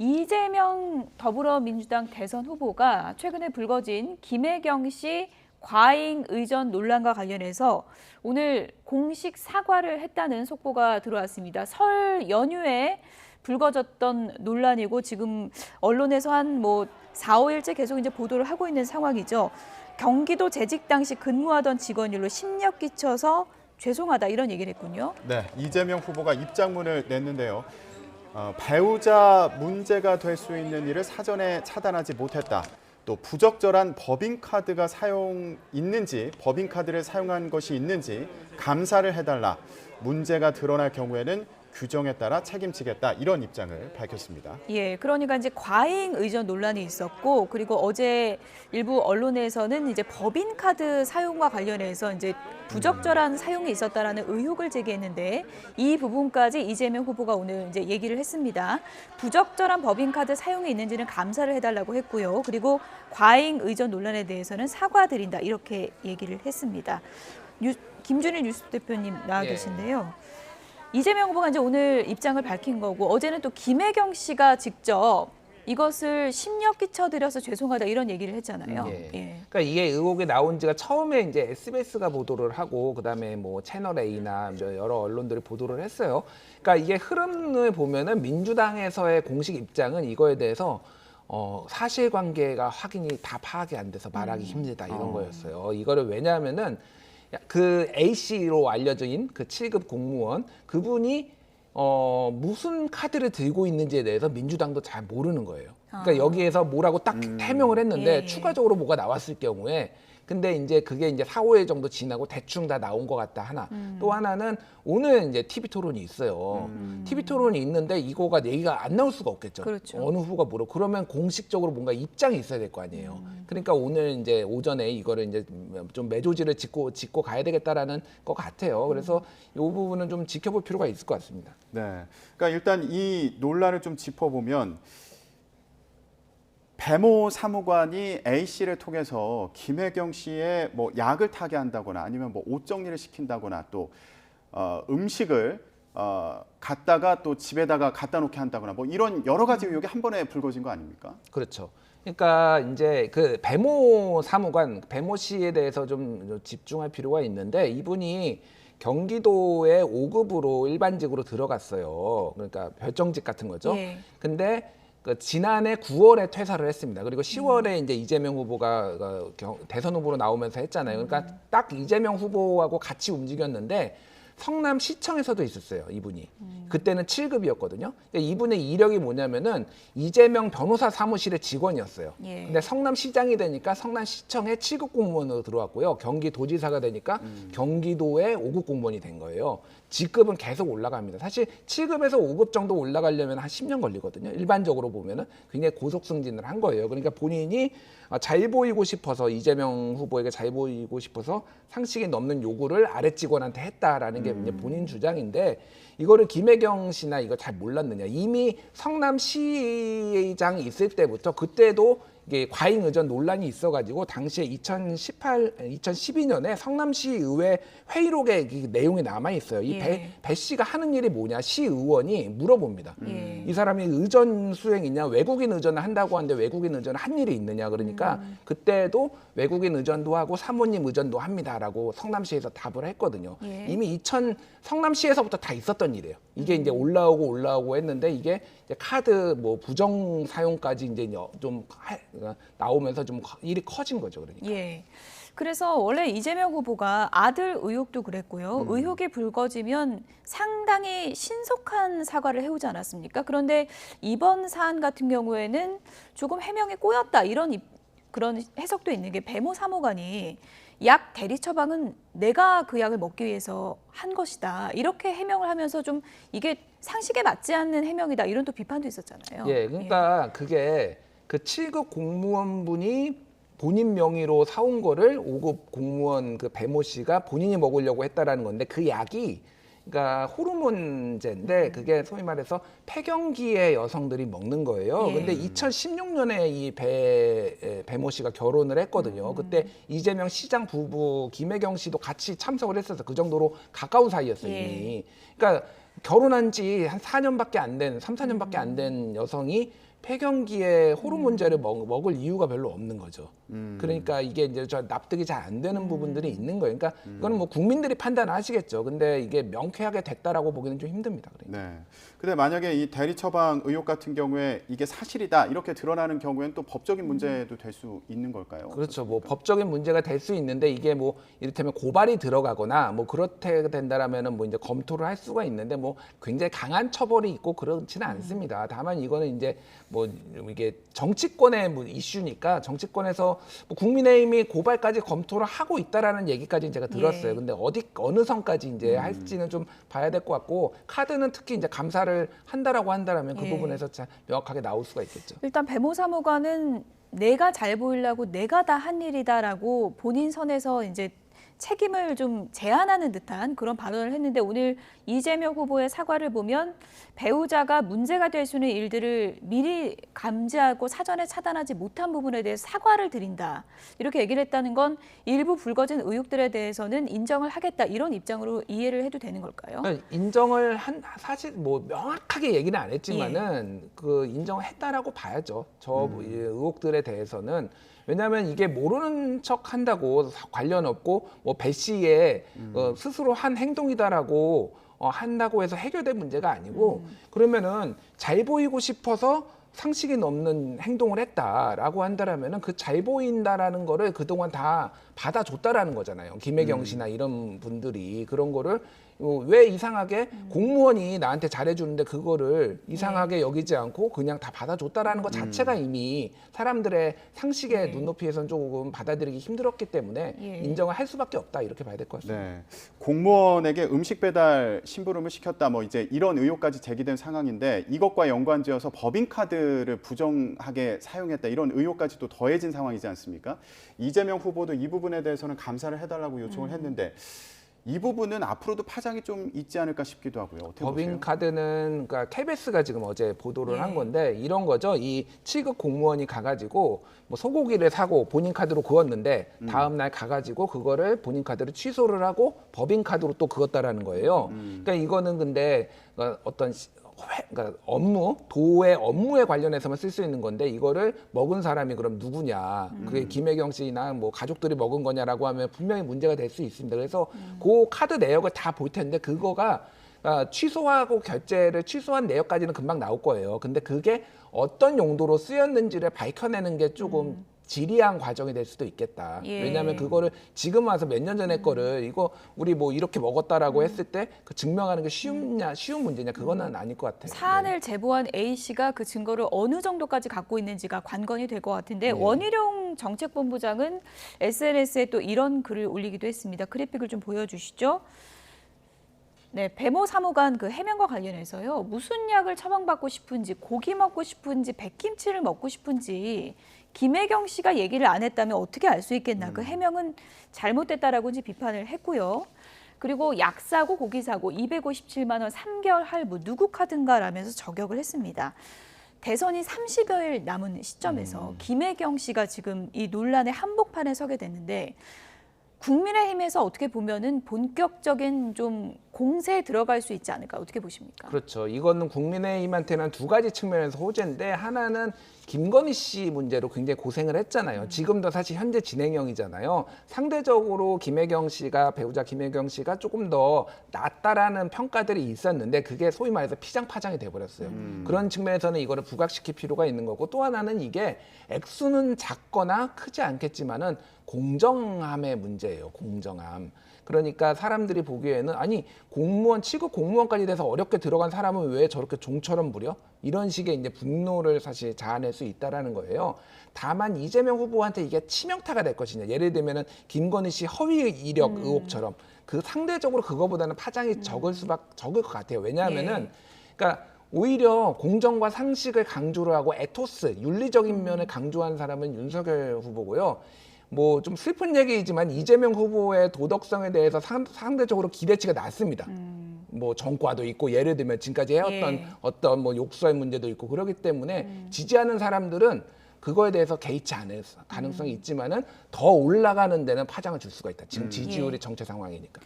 이재명 더불어민주당 대선 후보가 최근에 불거진 김혜경 씨 과잉 의전 논란과 관련해서 오늘 공식 사과를 했다는 속보가 들어왔습니다. 설 연휴에 불거졌던 논란이고 지금 언론에서 한 4, 5일째 계속 이제 보도를 하고 있는 상황이죠. 경기도 재직 당시 근무하던 직원 일로 심력 끼쳐서 죄송하다 이런 얘기를 했군요. 네, 이재명 후보가 입장문을 냈는데요. 배우자 문제가 될 수 있는 일을 사전에 차단하지 못했다. 또 부적절한 법인카드가 법인카드를 사용한 것이 있는지 감사를 해달라. 문제가 드러날 경우에는 규정에 따라 책임지겠다. 이런 입장을 밝혔습니다. 예, 그러니까 이제 과잉 의전 논란이 있었고, 그리고 어제 일부 언론에서는 이제 법인카드 사용과 관련해서 이제 부적절한 사용이 있었다라는 의혹을 제기했는데 이 부분까지 이재명 후보가 오늘 이제 얘기를 했습니다. 부적절한 법인카드 사용이 있는지는 감사를 해달라고 했고요. 그리고 과잉 의전 논란에 대해서는 사과드린다 이렇게 얘기를 했습니다. 김준일 뉴스 대표님 나와 계신데요. 이재명 후보가 이제 오늘 입장을 밝힌 거고 어제는 또 김혜경 씨가 직접 이것을 심력 끼쳐드려서 죄송하다 이런 얘기를 했잖아요. 예. 그러니까 이게 의혹이 나온 지가 처음에 이제 SBS가 보도를 하고 그다음에 뭐 채널 A나 여러 언론들이 보도를 했어요. 그러니까 이게 흐름을 보면은 민주당에서의 공식 입장은 이거에 대해서 사실관계가 확인이 다 파악이 안 돼서 말하기 힘들다 이런 거였어요. 이거를 왜냐하면은 그 A씨로 알려진 그 7급 공무원 그분이 무슨 카드를 들고 있는지에 대해서 민주당도 잘 모르는 거예요. 그러니까 여기에서 뭐라고 딱 해명을 했는데 추가적으로 뭐가 나왔을 경우에 근데 이제 그게 이제 4, 5일 정도 지나고 대충 다 나온 것 같다 하나. 또 하나는 오늘 이제 TV 토론이 있어요. TV 토론이 있는데 이거가 얘기가 안 나올 수가 없겠죠. 그렇죠. 어느 후보가 물어. 그러면 공식적으로 뭔가 입장이 있어야 될 거 아니에요. 그러니까 오늘 이제 오전에 이거를 이제 좀 매조지를 짚고 가야 되겠다라는 것 같아요. 그래서 이 부분은 좀 지켜볼 필요가 있을 것 같습니다. 네, 그러니까 일단 이 논란을 좀 짚어보면 배모 사무관이 A 씨를 통해서 김혜경 씨의 뭐 약을 타게 한다거나 아니면 뭐 옷 정리를 시킨다거나 또 음식을 갖다가 또 집에다가 갖다 놓게 한다거나 뭐 이런 여러 가지 의혹이 한 번에 불거진 거 아닙니까? 그렇죠. 그러니까 이제 그 배모 사무관, 배모 씨에 대해서 좀 집중할 필요가 있는데 이분이 경기도의 5급으로 일반직으로 들어갔어요. 그러니까 별정직 같은 거죠. 예. 근데 지난해 9월에 퇴사를 했습니다. 그리고 10월에 이제 이재명 후보가 대선 후보로 나오면서 했잖아요. 그러니까 딱 이재명 후보하고 같이 움직였는데 성남시청에서도 있었어요, 이분이. 그때는 7급이었거든요. 이분의 이력이 뭐냐면은 이재명 변호사 사무실의 직원이었어요. 예. 근데 성남시장이 되니까 성남시청의 7급 공무원으로 들어왔고요. 경기도지사가 되니까 경기도의 5급 공무원이 된 거예요. 직급은 계속 올라갑니다. 사실 7급에서 5급 정도 올라가려면 한 10년 걸리거든요. 일반적으로 보면은 굉장히 고속 승진을 한 거예요. 그러니까 본인이 잘 보이고 싶어서 이재명 후보에게 잘 보이고 싶어서 상식이 넘는 요구를 아래 직원한테 했다라는 게 이제 본인 주장인데 이거를 김혜경 씨나 이거 잘 몰랐느냐. 이미 성남시장이 있을 때부터 그때도 이게 과잉 의전 논란이 있어가지고 당시에 2012년에 성남시 의회 회의록에 내용이 남아 있어요. 이 배 씨가 하는 일이 뭐냐 시의원이 물어봅니다. 이 사람이 의전 수행이냐 외국인 의전을 한다고 하는데 외국인 의전을 한 일이 있느냐 그러니까 그때도 외국인 의전도 하고 사모님 의전도 합니다라고 성남시에서 답을 했거든요. 이미 성남시에서부터 다 있었던 일이에요. 이게 이제 올라오고 했는데 이게 이제 카드 뭐 부정 사용까지 이제 좀 나오면서 좀 일이 커진 거죠, 그러니까. 예. 그래서 원래 이재명 후보가 아들 의혹도 그랬고요. 의혹이 불거지면 상당히 신속한 사과를 해오지 않았습니까? 그런데 이번 사안 같은 경우에는 조금 해명이 꼬였다 그런 해석도 있는 게 배모 사무관이 약 대리 처방은 내가 그 약을 먹기 위해서 한 것이다. 이렇게 해명을 하면서 좀 이게 상식에 맞지 않는 해명이다. 이런 또 비판도 있었잖아요. 예, 그러니까 그게 그 7급 공무원분이 본인 명의로 사온 거를 5급 공무원 그 배모 씨가 본인이 먹으려고 했다라는 건데 그 약이 그러니까 호르몬제인데 그게 소위 말해서 폐경기의 여성들이 먹는 거예요. 근데 2016년에 이 배모 씨가 결혼을 했거든요. 그때 이재명 시장 부부 김혜경 씨도 같이 참석을 했어서 그 정도로 가까운 사이였어요. 이미. 그러니까 결혼한 지 한 4년밖에 안 된, 3, 4년밖에 안 된 여성이 폐경기에 호르몬제를 먹을 이유가 별로 없는 거죠. 그러니까 이게 이제 저 납득이 잘 안 되는 부분들이 있는 거예요. 그러니까 이거는 뭐 국민들이 판단하시겠죠. 근데 이게 명쾌하게 됐다라고 보기는 좀 힘듭니다. 그러니까. 네. 근데 만약에 이 대리 처방 의혹 같은 경우에 이게 사실이다 이렇게 드러나는 경우에는 또 법적인 문제도 될 수 있는 걸까요? 그렇죠. 뭐 법적인 문제가 될 수 있는데 이게 뭐 이를테면 고발이 들어가거나 뭐 그렇게 된다라면은 뭐 이제 검토를 할 수가 있는데 뭐 굉장히 강한 처벌이 있고 그렇지는 않습니다. 다만 이거는 이제 뭐 이게 정치권의 뭐 이슈니까 정치권에서 뭐 국민의힘이 고발까지 검토를 하고 있다라는 얘기까지 제가 들었어요. 예. 근데 어느 선까지 이제 할지는 좀 봐야 될 것 같고 카드는 특히 이제 감사를 한다라고 한다라면 그 예. 부분에서 참 명확하게 나올 수가 있겠죠. 일단 배모 사무관은 내가 잘 보이려고 내가 다 한 일이다라고 본인 선에서 이제 책임을 좀 제한하는 듯한 그런 발언을 했는데 오늘 이재명 후보의 사과를 보면 배우자가 문제가 될 수 있는 일들을 미리 감지하고 사전에 차단하지 못한 부분에 대해 사과를 드린다. 이렇게 얘기를 했다는 건 일부 불거진 의혹들에 대해서는 인정을 하겠다. 이런 입장으로 이해를 해도 되는 걸까요? 그러니까 인정을 한 사실 뭐 명확하게 얘기는 안 했지만은 그 인정을 했다라고 봐야죠. 저 의혹들에 대해서는 왜냐하면 이게 모르는 척 한다고 관련 없고 뭐 배 씨의 스스로 한 행동이다라고 한다고 해서 해결될 문제가 아니고 그러면은 잘 보이고 싶어서 상식이 넘는 행동을 했다라고 한다라면은 그 잘 보인다라는 거를 그동안 다 받아줬다라는 거잖아요. 김혜경 씨나 이런 분들이 그런 거를 왜 이상하게 공무원이 나한테 잘해주는데 그거를 이상하게 여기지 않고 그냥 다 받아줬다라는 것 자체가 이미 사람들의 상식의 눈높이에선 조금 받아들이기 힘들었기 때문에 인정을 할 수밖에 없다 이렇게 봐야 될 것 같습니다. 네. 공무원에게 음식 배달 심부름을 시켰다 뭐 이제 이런 의혹까지 제기된 상황인데 이것과 연관지어서 법인카드를 부정하게 사용했다 이런 의혹까지 또 더해진 상황이지 않습니까? 이재명 후보도 이 부분에 대해서는 감사를 해달라고 요청을 했는데 이 부분은 앞으로도 파장이 좀 있지 않을까 싶기도 하고요. 어떻게 보세요? 법인카드는 그러니까 KBS가 지금 어제 보도를 한 건데 이런 거죠. 이 7급 공무원이 가가지고 뭐 소고기를 사고 본인 카드로 그었는데 다음 날 가가지고 그거를 본인 카드로 취소를 하고 법인카드로 또 그었다라는 거예요. 그러니까 이거는 근데 어떤 그러니까 도의 업무에 관련해서만 쓸 수 있는 건데 이거를 먹은 사람이 그럼 누구냐? 그게 김혜경 씨나 뭐 가족들이 먹은 거냐라고 하면 분명히 문제가 될 수 있습니다. 그래서 그 카드 내역을 다 볼 텐데 그거가 취소하고 결제를 취소한 내역까지는 금방 나올 거예요. 근데 그게 어떤 용도로 쓰였는지를 밝혀내는 게 조금 지리한 과정이 될 수도 있겠다. 예. 왜냐하면 그거를 지금 와서 몇 년 전에 거를 이거 우리 뭐 이렇게 먹었다라고 했을 때 그 증명하는 게 쉬운 문제냐 그거는 아닐 것 같아요. 사안을 제보한 A 씨가 그 증거를 어느 정도까지 갖고 있는지가 관건이 될 것 같은데 원희룡 정책본부장은 SNS에 또 이런 글을 올리기도 했습니다. 그래픽을 좀 보여주시죠. 네, 배모 사무관 그 해명과 관련해서요. 무슨 약을 처방받고 싶은지, 고기 먹고 싶은지, 백김치를 먹고 싶은지 김혜경 씨가 얘기를 안 했다면 어떻게 알 수 있겠나. 그 해명은 잘못됐다라고 이제 비판을 했고요. 그리고 약 사고 고기 사고 257만 원 3개월 할부 누구 카드인가라면서 저격을 했습니다. 대선이 30여일 남은 시점에서 김혜경 씨가 지금 이 논란의 한복판에 서게 됐는데 국민의힘에서 어떻게 보면은 본격적인 좀 공세에 들어갈 수 있지 않을까 어떻게 보십니까? 그렇죠. 이거는 국민의힘한테는 두 가지 측면에서 호재인데 하나는 김건희 씨 문제로 굉장히 고생을 했잖아요. 지금도 사실 현재 진행형이잖아요. 상대적으로 김혜경 씨가 배우자 김혜경 씨가 조금 더 낫다라는 평가들이 있었는데 그게 소위 말해서 피장파장이 돼버렸어요. 그런 측면에서는 이거를 부각시킬 필요가 있는 거고 또 하나는 이게 액수는 작거나 크지 않겠지만은 공정함의 문제예요. 공정함. 그러니까 사람들이 보기에는 아니 공무원 취급 공무원까지 돼서 어렵게 들어간 사람은 왜 저렇게 종처럼 부려? 이런 식의 이제 분노를 사실 자아낼 수 있다라는 거예요. 다만 이재명 후보한테 이게 치명타가 될 것이냐. 예를 들면은 김건희 씨 허위 이력 의혹처럼 그 상대적으로 그거보다는 파장이 적을 것 같아요. 왜냐하면은 그러니까 오히려 공정과 상식을 강조를 하고 에토스, 윤리적인 면을 강조한 사람은 윤석열 후보고요. 뭐 좀 슬픈 얘기이지만 이재명 후보의 도덕성에 대해서 상대적으로 기대치가 낮습니다. 뭐 전과도 있고 예를 들면 지금까지 해왔던 어떤 뭐 욕설 문제도 있고 그렇기 때문에 지지하는 사람들은 그거에 대해서 개의치 않을 가능성이 있지만은 더 올라가는 데는 파장을 줄 수가 있다. 지금 지지율이 정체 상황이니까.